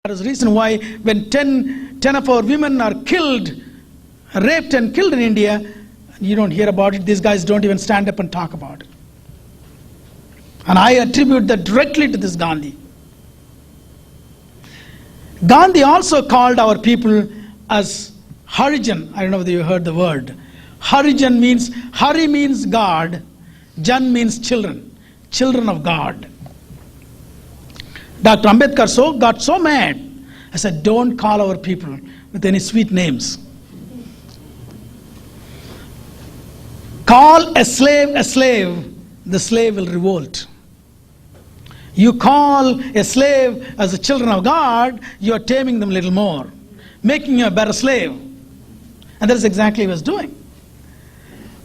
That is the reason why when 10 of our women are killed, raped and killed in India, you don't hear about it. These guys don't even stand up and talk about it. And I attribute that directly to this Gandhi. Gandhi also called our people as Harijan. I don't know whether you heard the word. Harijan means, Hari means God, Jan means children, children of God. Dr. Ambedkar got so mad. I said, don't call our people with any sweet names. Call a slave, the slave will revolt. You call a slave as the children of God, you are taming them a little more, making you a better slave. And that is exactly what he was doing.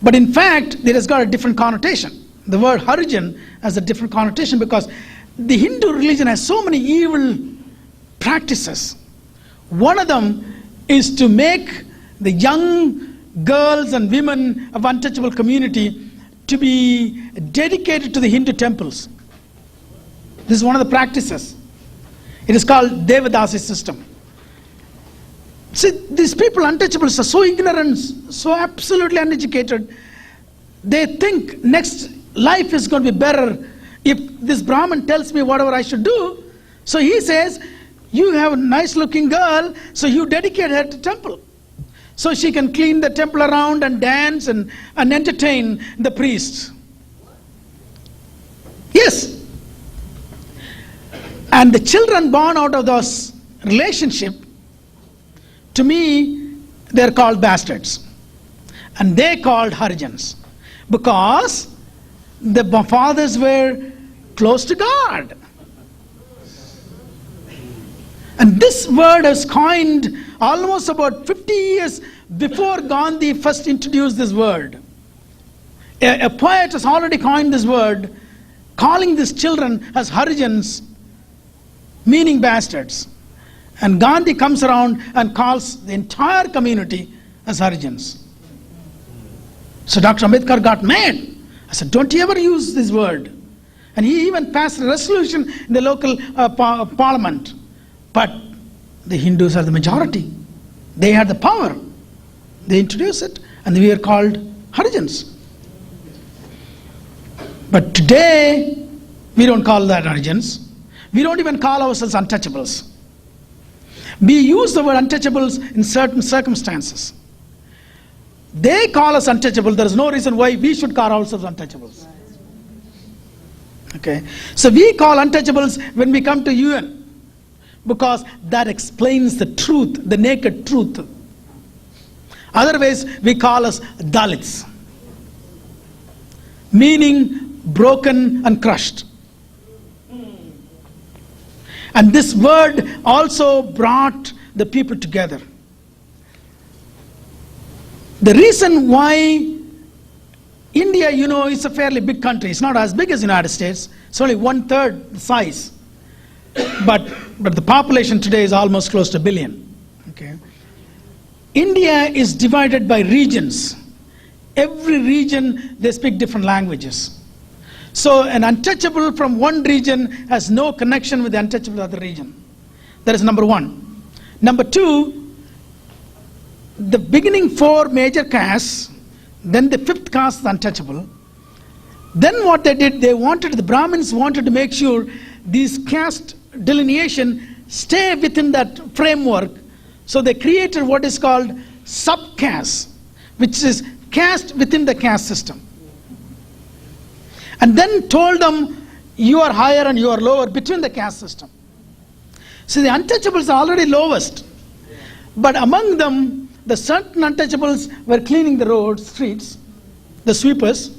But in fact, it has got a different connotation. The word Harijan has a different connotation because the Hindu religion has so many evil practices. One of them is to make the young girls and women of untouchable community to be dedicated to the Hindu temples. This is one of the practices. It is called Devadasi system. See, these people, untouchables, are so ignorant, so absolutely uneducated. They think next life is going to be better if this Brahmin tells me whatever I should do. So he says, you have a nice looking girl, so you dedicate her to temple. So she can clean the temple around and dance and entertain the priests. Yes. And the children born out of those relationship, to me, they're called bastards. And they called Harijans. Because the fathers were close to God. And this word was coined almost about 50 years before Gandhi first introduced this word. A poet has already coined this word, calling these children as Harijans, meaning bastards. And Gandhi comes around and calls the entire community as Harijans. So Dr. Ambedkar got mad. I said, don't you ever use this word. And he even passed a resolution in the local parliament. But the Hindus are the majority. They had the power. They introduced it, and we are called Harijans. But today, we don't call that Harijans. We don't even call ourselves untouchables. We use the word untouchables in certain circumstances. They call us untouchable. There is no reason why we should call ourselves untouchables. Okay. So we call untouchables when we come to UN. Because that explains the truth, the naked truth. Otherwise, we call us Dalits. Meaning broken and crushed. And this word also brought the people together. The reason why India, is a fairly big country. It's not as big as the United States. It's only 1/3 the size. But the population today is almost close to 1 billion. Okay. India is divided by regions. Every region, they speak different languages. So an untouchable from one region has no connection with the untouchable of the other region. That is number one. Number two, the beginning 4 major castes, then the 5th caste, the untouchable. Then what they did, the Brahmins wanted to make sure these caste delineation stay within that framework. So they created what is called subcaste, which is caste within the caste system. And then told them, you are higher and you are lower between the caste system. So the untouchables are already lowest. But among them, the certain untouchables were cleaning the roads, streets, the sweepers.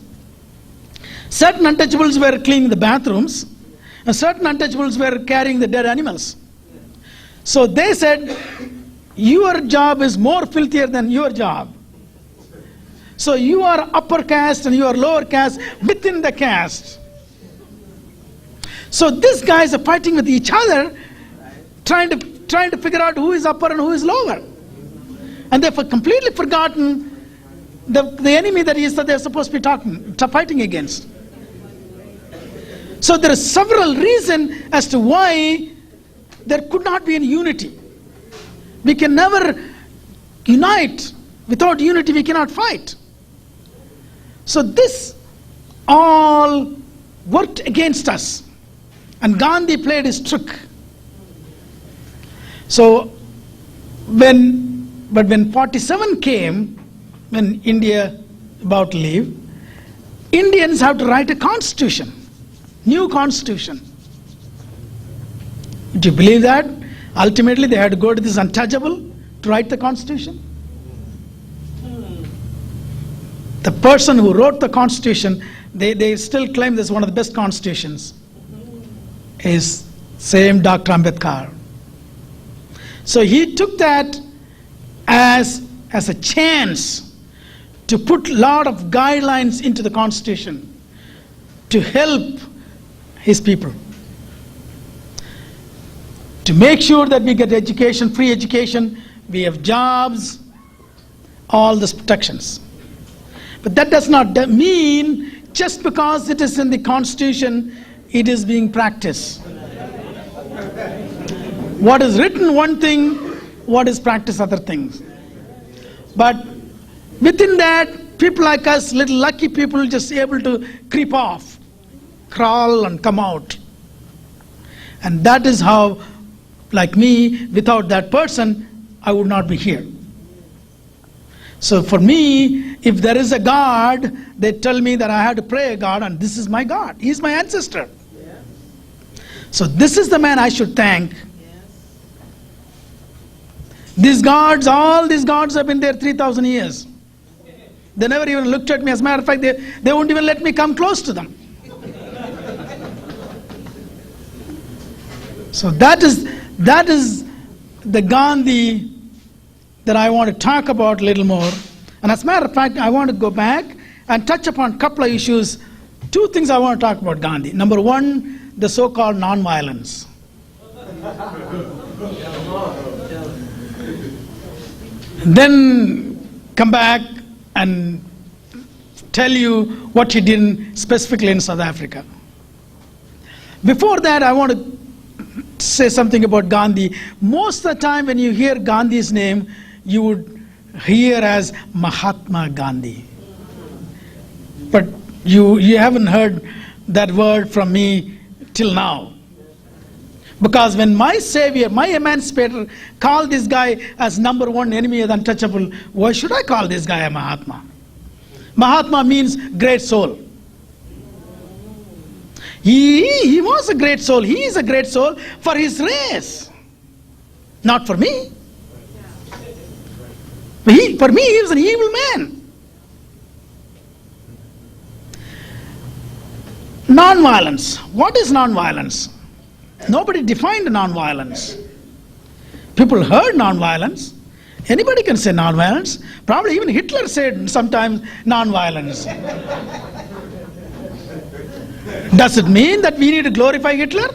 Certain untouchables were cleaning the bathrooms. And certain untouchables were carrying the dead animals. So they said, your job is more filthier than your job. So you are upper caste and you are lower caste within the caste. So these guys are fighting with each other, trying to figure out who is upper and who is lower. And they've completely forgotten the enemy that they're supposed to be fighting against. So there are several reasons as to why there could not be any unity. We can never unite. Without unity, we cannot fight. So this all worked against us. And Gandhi played his trick. So when 47 came, when India about to leave, Indians have to write a constitution, new constitution. Do you believe that? Ultimately, they had to go to this untouchable to write the constitution. The person who wrote the constitution, they still claim this is one of the best constitutions, is same Dr. Ambedkar. So he took that as a chance to put a lot of guidelines into the constitution to help his people, to make sure that we get education, free education, we have jobs, all these protections. But that does not mean just because it is in the constitution, it is being practiced. What is written one thing, what is practiced other things. But within that, people like us, little lucky people, just able to creep off, crawl and come out. And that is how, like me, without that person, I would not be here. So for me, if there is a God, they tell me that I have to pray a God, and this is my God. He is my ancestor. So this is the man I should thank. These gods, all these gods have been there 3,000 years. They never even looked at me. As a matter of fact, they won't even let me come close to them. So that is the Gandhi that I want to talk about a little more. And as a matter of fact, I want to go back and touch upon a couple of issues. Two things I want to talk about Gandhi. Number one, the so-called non-violence. Then come back and tell you what he did specifically in South Africa. Before that, I want to say something about Gandhi. Most of the time when you hear Gandhi's name, you would hear as Mahatma Gandhi. But you haven't heard that word from me till now. Because when my savior, my emancipator, called this guy as number one enemy of the untouchable, why should I call this guy a Mahatma? Mahatma means great soul. He was a great soul. He is a great soul for his race, not for me. For me, he was an evil man. Non-violence. What is non-violence? Nobody defined non-violence. People heard non-violence. Anybody can say non-violence. Probably even Hitler said sometimes non-violence. Does it mean that we need to glorify Hitler?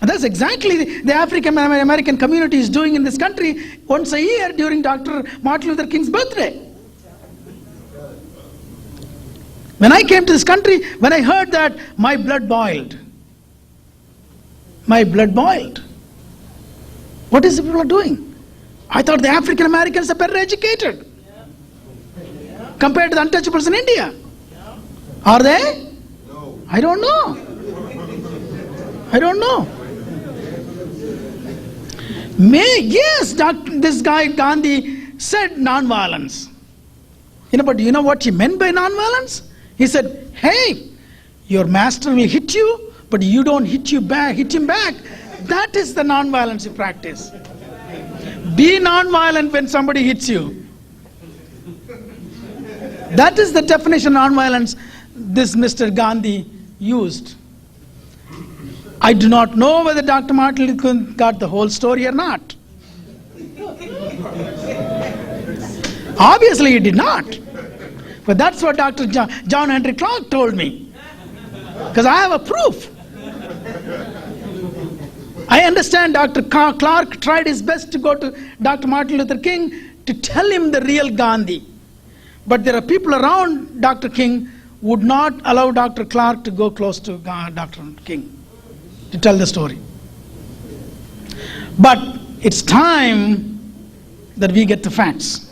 And that's exactly the African American community is doing in this country once a year during Dr. Martin Luther King's birthday. When I came to this country, when I heard that, my blood boiled. My blood boiled. What is the people are doing? I thought the African Americans are better educated compared to the untouchables in India. Are they? No. I don't know. I don't know. Yes, this guy Gandhi said non-violence. But do you know what he meant by non-violence? He said, hey, your master will hit you, but you don't hit him back. That is the non-violence you practice. Be non-violent when somebody hits you. That is the definition of non-violence this Mr. Gandhi used. I do not know whether Dr. Martin Luther King got the whole story or not. Obviously he did not. But that's what Dr. John Henry Clark told me. Because I have a proof. I understand Dr. Clark tried his best to go to Dr. Martin Luther King to tell him the real Gandhi. But there are people around Dr. King who would not allow Dr. Clark to go close to Dr. King to tell the story. But it's time that we get the facts.